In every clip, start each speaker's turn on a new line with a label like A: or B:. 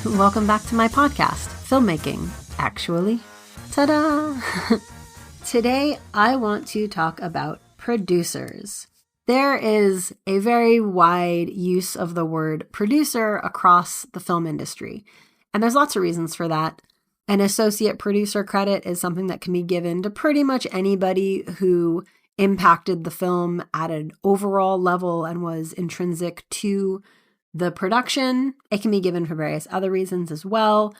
A: Welcome back to my podcast, Filmmaking, Actually. Ta-da! Today, I want to talk about producers. There is a very wide use of the word producer across the film industry, and there's lots of reasons for that. An associate producer credit is something that can be given to pretty much anybody who impacted the film at an overall level and was intrinsic to the production. It can be given for various other reasons as well.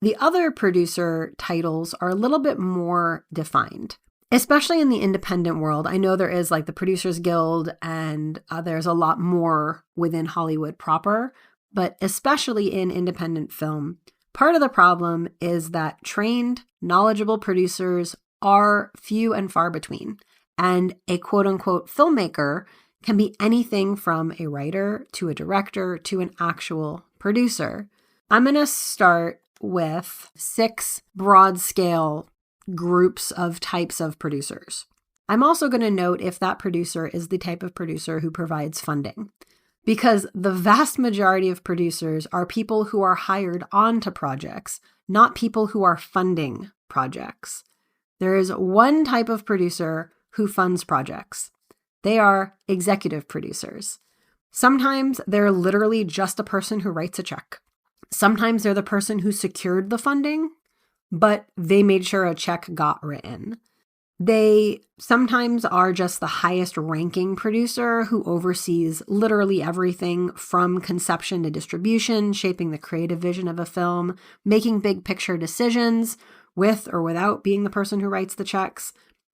A: The other producer titles are a little bit more defined, especially in the independent world. I know there is like the Producers Guild and there's a lot more within Hollywood proper, but especially in independent film, part of the problem is that trained, knowledgeable producers are few and far between. And a quote-unquote filmmaker can be anything from a writer to a director to an actual producer. I'm going to start with 6 broad scale groups of types of producers. I'm also going to note if that producer is the type of producer who provides funding, because the vast majority of producers are people who are hired onto projects, not people who are funding projects. There is one type of producer who funds projects. They are executive producers. Sometimes they're literally just a person who writes a check. Sometimes they're the person who secured the funding, but they made sure a check got written. They sometimes are just the highest ranking producer who oversees literally everything from conception to distribution, shaping the creative vision of a film, making big picture decisions with or without being the person who writes the checks.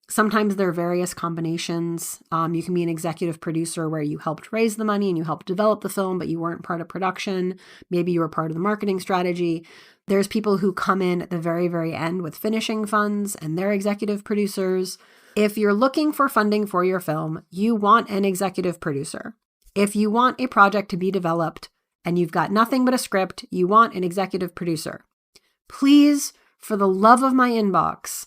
A: Sometimes there are various combinations. You can be an executive producer where you helped raise the money and you helped develop the film, but you weren't part of production. Maybe you were part of the marketing strategy. There's people who come in at the very, very end with finishing funds and they're executive producers. If you're looking for funding for your film, you want an executive producer. If you want a project to be developed and you've got nothing but a script, you want an executive producer. Please, for the love of my inbox,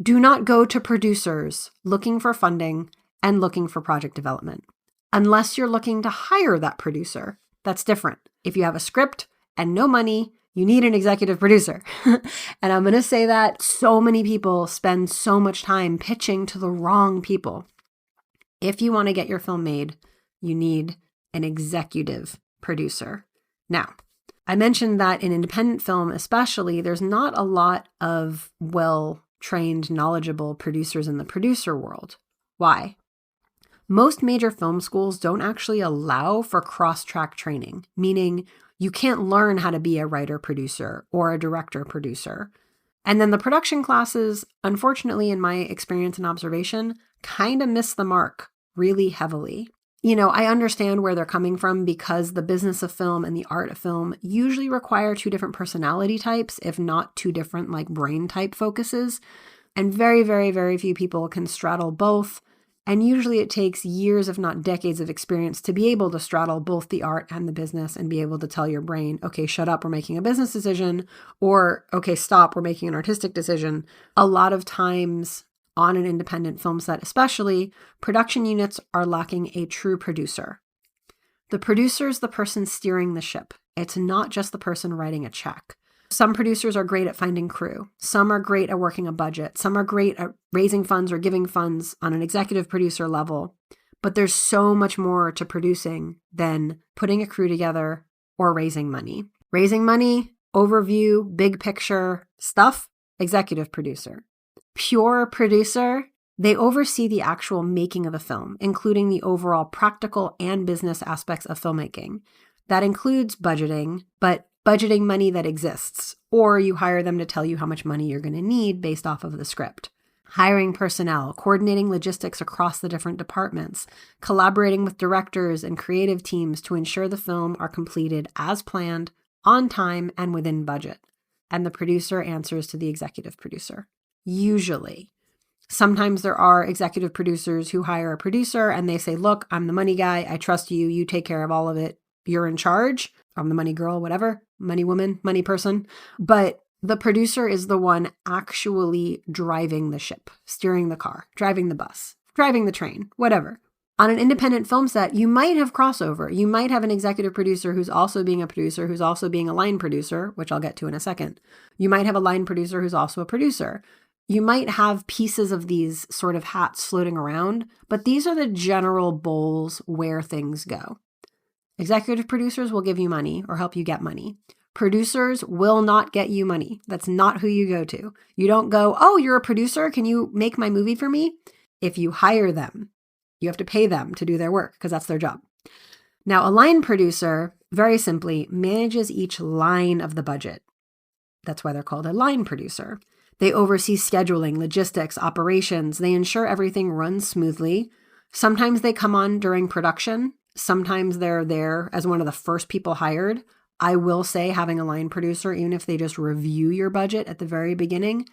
A: do not go to producers looking for funding and looking for project development. Unless you're looking to hire that producer, that's different. If you have a script and no money, you need an executive producer. And I'm going to say that so many people spend so much time pitching to the wrong people. If you want to get your film made, you need an executive producer. Now, I mentioned that in independent film especially, there's not a lot of well-trained, knowledgeable producers in the producer world. Why? Most major film schools don't actually allow for cross-track training, meaning you can't learn how to be a writer-producer or a director-producer. And then the production classes, unfortunately, in my experience and observation, kind of miss the mark really heavily. You know, I understand where they're coming from because the business of film and the art of film usually require 2 different personality types, if not 2 different like brain type focuses. And very, very, very few people can straddle both. And usually it takes years, if not decades of experience to be able to straddle both the art and the business and be able to tell your brain, okay, shut up, we're making a business decision, or okay, stop, we're making an artistic decision. A lot of times on an independent film set especially, production units are lacking a true producer. The producer is the person steering the ship. It's not just the person writing a check. Some producers are great at finding crew. Some are great at working a budget. Some are great at raising funds or giving funds on an executive producer level. But there's so much more to producing than putting a crew together or raising money. Raising money, overview, big picture stuff, executive producer. Pure producer, they oversee the actual making of a film, including the overall practical and business aspects of filmmaking. That includes budgeting, but budgeting money that exists, or you hire them to tell you how much money you're going to need based off of the script. Hiring personnel, coordinating logistics across the different departments, collaborating with directors and creative teams to ensure the film are completed as planned, on time, and within budget. And the producer answers to the executive producer. Usually. Sometimes there are executive producers who hire a producer and they say, look, I'm the money guy. I trust you. You take care of all of it. You're in charge. I'm the money girl, whatever, money woman, money person. But the producer is the one actually driving the ship, steering the car, driving the bus, driving the train, whatever. On an independent film set, you might have crossover. You might have an executive producer who's also being a producer, who's also being a line producer, which I'll get to in a second. You might have a line producer who's also a producer. You might have pieces of these sort of hats floating around, but these are the general bowls where things go. Executive producers will give you money or help you get money. Producers will not get you money. That's not who you go to. You don't go, oh, you're a producer. Can you make my movie for me? If you hire them, you have to pay them to do their work because that's their job. Now, a line producer, very simply, manages each line of the budget. That's why they're called a line producer. They oversee scheduling, logistics, operations. They ensure everything runs smoothly. Sometimes they come on during production. Sometimes they're there as one of the first people hired. I will say having a line producer, even if they just review your budget at the very beginning,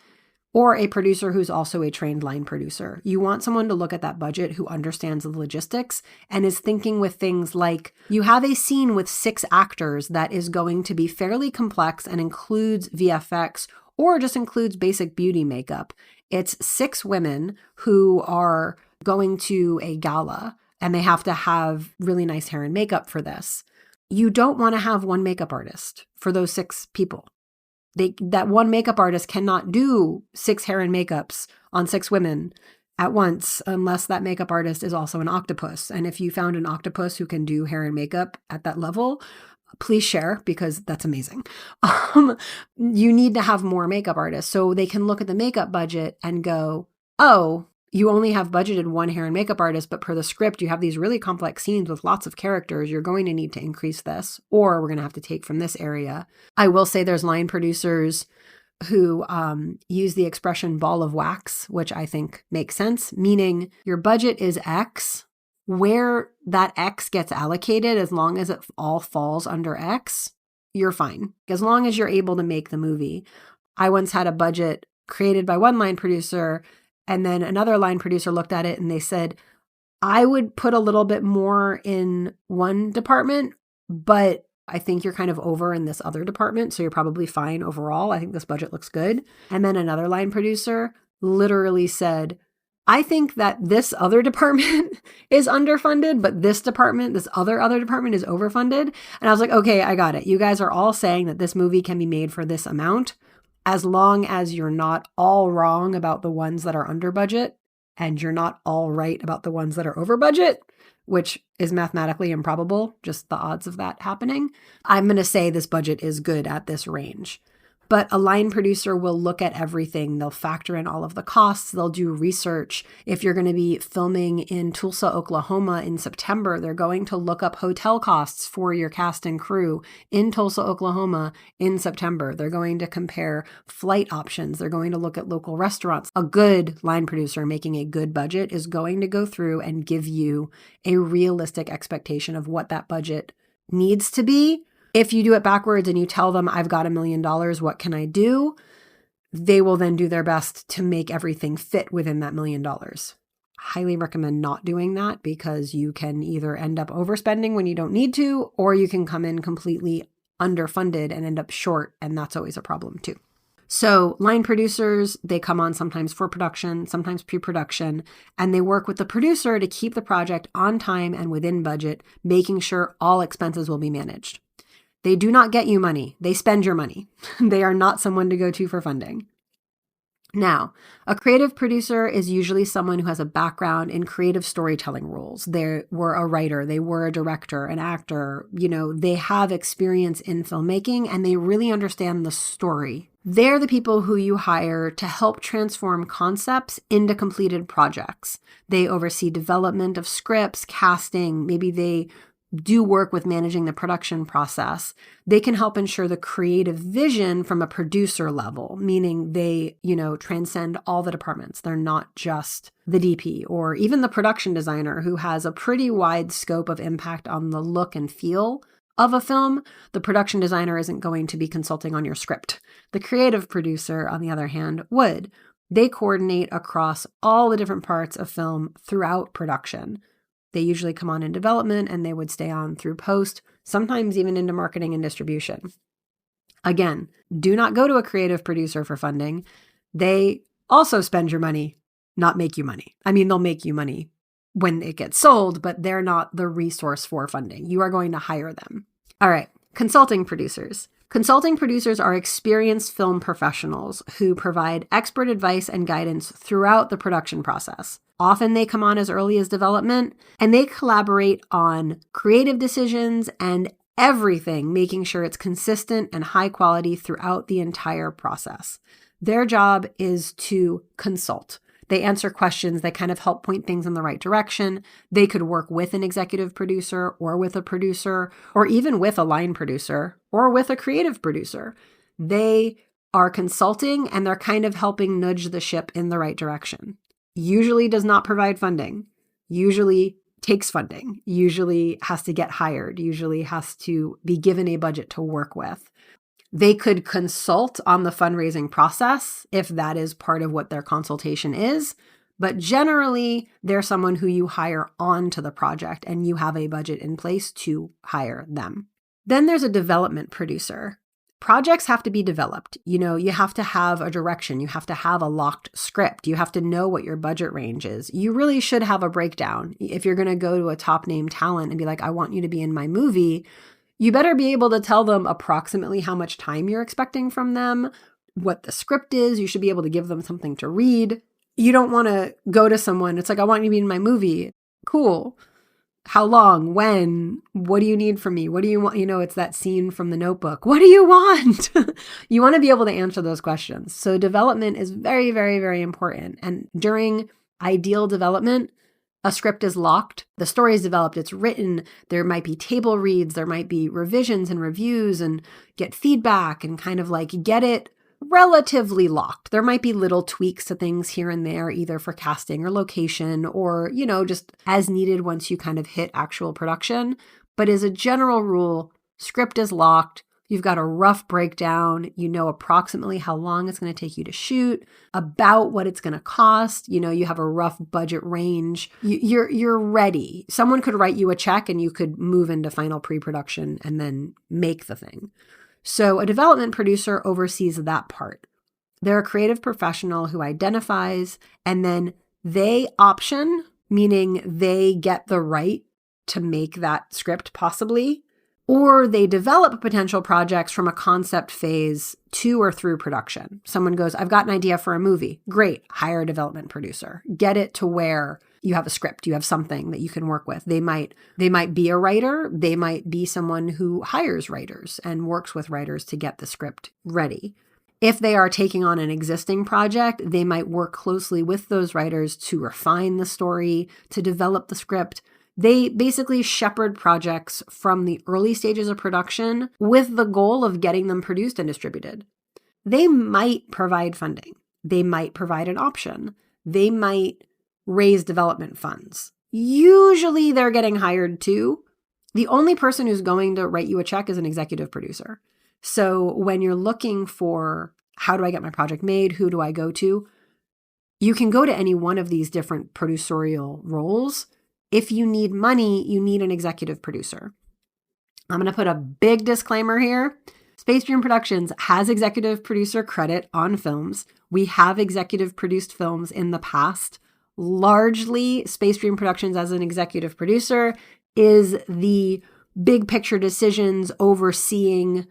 A: or a producer who's also a trained line producer. You want someone to look at that budget who understands the logistics and is thinking with things like, you have a scene with 6 actors that is going to be fairly complex and includes VFX or just includes basic beauty makeup. It's 6 women who are going to a gala and they have to have really nice hair and makeup for this. You don't want to have one makeup artist for those 6 people. That one makeup artist cannot do 6 hair and makeups on 6 women at once unless that makeup artist is also an octopus. And if you found an octopus who can do hair and makeup at that level, please share because that's amazing. You need to have more makeup artists so they can look at the makeup budget and go, oh, you only have budgeted one hair and makeup artist, but per the script, you have these really complex scenes with lots of characters. You're going to need to increase this, or we're going to have to take from this area. I will say there's line producers who use the expression ball of wax, which I think makes sense, meaning your budget is X, where that X gets allocated, as long as it all falls under X, you're fine. As long as you're able to make the movie. I once had a budget created by one line producer, and then another line producer looked at it and they said, I would put a little bit more in one department, but I think you're kind of over in this other department. So you're probably fine overall. I think this budget looks good. And then another line producer literally said, I think that this other department is underfunded, but this other department is overfunded. And I was like, okay, I got it. You guys are all saying that this movie can be made for this amount. As long as you're not all wrong about the ones that are under budget and you're not all right about the ones that are over budget, which is mathematically improbable, just the odds of that happening, I'm going to say this budget is good at this range. But a line producer will look at everything. They'll factor in all of the costs. They'll do research. If you're going to be filming in Tulsa, Oklahoma in September, they're going to look up hotel costs for your cast and crew in Tulsa, Oklahoma in September. They're going to compare flight options. They're going to look at local restaurants. A good line producer making a good budget is going to go through and give you a realistic expectation of what that budget needs to be. If you do it backwards and you tell them, I've got $1 million, what can I do? They will then do their best to make everything fit within that $1 million. Highly recommend not doing that because you can either end up overspending when you don't need to, or you can come in completely underfunded and end up short. And that's always a problem too. So line producers, they come on sometimes for production, sometimes pre-production, and they work with the producer to keep the project on time and within budget, making sure all expenses will be managed. They do not get you money. They spend your money. They are not someone to go to for funding. Now, a creative producer is usually someone who has a background in creative storytelling roles. They were a writer, they were a director, an actor, they have experience in filmmaking and they really understand the story. They're the people who you hire to help transform concepts into completed projects. They oversee development of scripts, casting, maybe they do work with managing the production process. They can help ensure the creative vision from a producer level, meaning they, transcend all the departments. They're not just the DP or even the production designer who has a pretty wide scope of impact on the look and feel of a film. The production designer isn't going to be consulting on your script. The creative producer, on the other hand, would. They coordinate across all the different parts of film throughout production. They usually come on in development and they would stay on through post, sometimes even into marketing and distribution. Again, do not go to a creative producer for funding. They also spend your money, not make you money. I mean, they'll make you money when it gets sold, but they're not the resource for funding. You are going to hire them. All right, consulting producers. Consulting producers are experienced film professionals who provide expert advice and guidance throughout the production process. Often they come on as early as development, and they collaborate on creative decisions and everything, making sure it's consistent and high quality throughout the entire process. Their job is to consult. They answer questions that kind of help point things in the right direction. They could work with an executive producer or with a producer or even with a line producer or with a creative producer. They are consulting and they're kind of helping nudge the ship in the right direction. Usually does not provide funding, usually takes funding, usually has to get hired, usually has to be given a budget to work with. They could consult on the fundraising process if that is part of what their consultation is, but generally they're someone who you hire onto the project and you have a budget in place to hire them. Then there's a development producer. Projects have to be developed. You have to have a direction. You have to have a locked script. You have to know what your budget range is. You really should have a breakdown. If you're going to go to a top name talent and be like, I want you to be in my movie, you better be able to tell them approximately how much time you're expecting from them, what the script is. You should be able to give them something to read. You don't want to go to someone. It's like, I want you to be in my movie. Cool. How long? When? What do you need from me? What do you want? It's that scene from The Notebook. What do you want? You want to be able to answer those questions. So development is very, very, very important. And during ideal development, a script is locked. The story is developed. It's written. There might be table reads. There might be revisions and reviews and get feedback and kind of like get it relatively locked. There might be little tweaks to things here and there, either for casting or location or, just as needed once you kind of hit actual production. But as a general rule, script is locked. You've got a rough breakdown. You know approximately how long it's going to take you to shoot, about what it's going to cost. You have a rough budget range. You're ready. Someone could write you a check and you could move into final pre-production and then make the thing. So a development producer oversees that part. They're a creative professional who identifies and then they option, meaning they get the right to make that script possibly, or they develop potential projects from a concept phase to or through production. Someone goes, I've got an idea for a movie. Great, hire a development producer. Get it to where you have a script, you have something that you can work with. They might be a writer. They might be someone who hires writers and works with writers to get the script ready. If they are taking on an existing project, they might work closely with those writers to refine the story, to develop the script. They basically shepherd projects from the early stages of production with the goal of getting them produced and distributed. They might provide funding. They might provide an option. They might raise development funds. Usually they're getting hired too. The only person who's going to write you a check is an executive producer. So when you're looking for how do I get my project made, who do I go to, you can go to any one of these different producerial roles. If you need money, you need an executive producer. I'm going to put a big disclaimer here. Space Dream Productions has executive producer credit on films. We have executive produced films in the past. Largely, Space Dream Productions as an executive producer is the big picture decisions overseeing,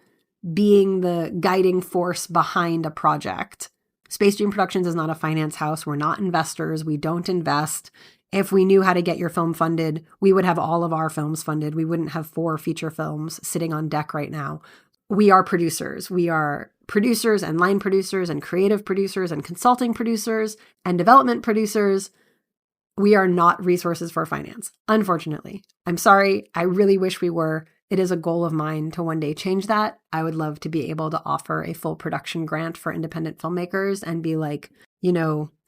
A: being the guiding force behind a project. Space Dream Productions is not a finance house. We're not investors. We don't invest. If we knew how to get your film funded, we would have all of our films funded. We wouldn't have 4 feature films sitting on deck right now. We are producers. We are producers and line producers and creative producers and consulting producers and development producers. We are not resources for finance, unfortunately. I'm sorry. I really wish we were. It is a goal of mine to one day change that. I would love to be able to offer a full production grant for independent filmmakers and be like,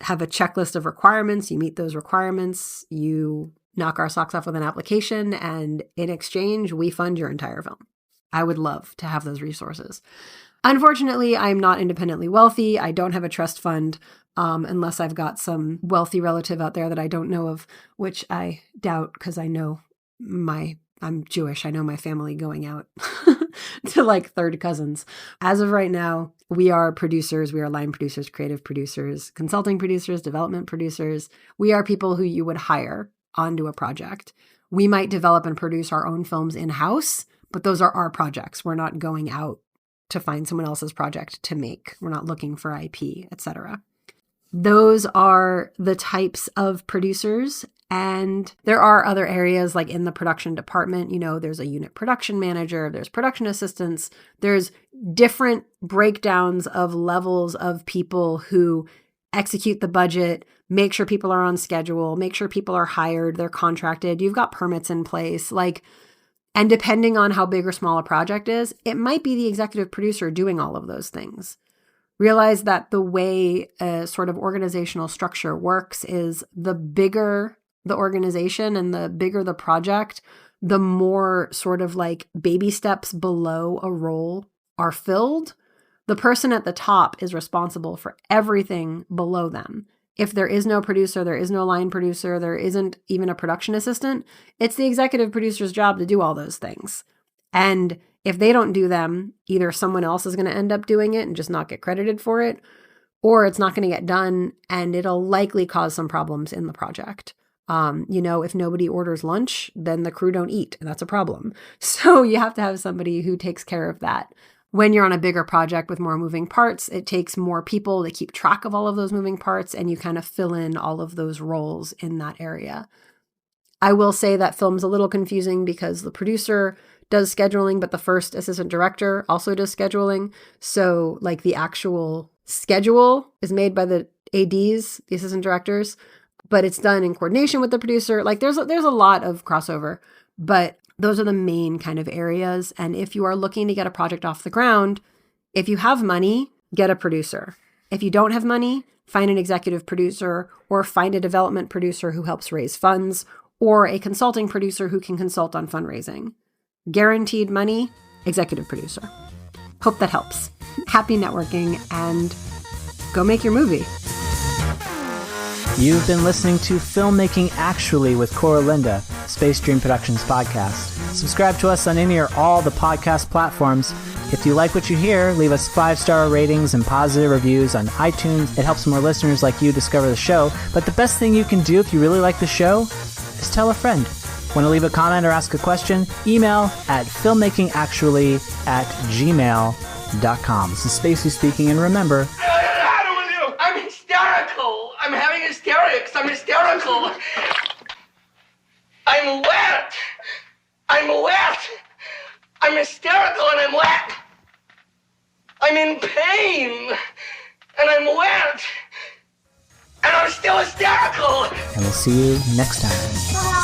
A: have a checklist of requirements. You meet those requirements. You knock our socks off with an application. And in exchange, we fund your entire film. I would love to have those resources. Unfortunately, I'm not independently wealthy. I don't have a trust fund unless I've got some wealthy relative out there that I don't know of, which I doubt because I'm Jewish. I know my family going out to like third cousins. As of right now, we are producers. We are line producers, creative producers, consulting producers, development producers. We are people who you would hire. onto a project. We might develop and produce our own films in-house, but those are our projects. We're not going out to find someone else's project to make. We're not looking for IP, etc. Those are the types of producers. And there are other areas like in the production department, there's a unit production manager, there's production assistants, there's different breakdowns of levels of people who execute the budget, make sure people are on schedule, make sure people are hired, they're contracted, you've got permits in place, and depending on how big or small a project is, it might be the executive producer doing all of those things. Realize that the way a sort of organizational structure works is the bigger the organization and the bigger the project, the more sort of like baby steps below a role are filled. The person at the top is responsible for everything below them. If there is no producer, there is no line producer, there isn't even a production assistant, it's the executive producer's job to do all those things. And if they don't do them, either someone else is going to end up doing it and just not get credited for it, or it's not going to get done and it'll likely cause some problems in the project. If nobody orders lunch, then the crew don't eat, and that's a problem. So you have to have somebody who takes care of that. When you're on a bigger project with more moving parts, it takes more people to keep track of all of those moving parts, and you kind of fill in all of those roles in that area. I will say that film's a little confusing because the producer does scheduling, but the first assistant director also does scheduling. So the actual schedule is made by the ADs, the assistant directors, but it's done in coordination with the producer. There's a lot of crossover, but those are the main kind of areas. And if you are looking to get a project off the ground, if you have money, get a producer. If you don't have money, find an executive producer or find a development producer who helps raise funds or a consulting producer who can consult on fundraising. Guaranteed money, executive producer. Hope that helps. Happy networking and go make your movie.
B: You've been listening to Filmmaking Actually with Koura Linda, Space Dream Productions podcast. Subscribe to us on any or all the podcast platforms. If you like what you hear, leave us 5-star ratings and positive reviews on iTunes. It helps more listeners like you discover the show. But the best thing you can do if you really like the show is tell a friend. Want to leave a comment or ask a question? Email at filmmakingactually@gmail.com. This is Spacey speaking, and remember...
C: I'm hysterical. I'm having hysterics. I'm hysterical. I'm wet. I'm wet. I'm hysterical and I'm wet. I'm in pain and I'm wet. And I'm still hysterical.
B: And we'll see you next time.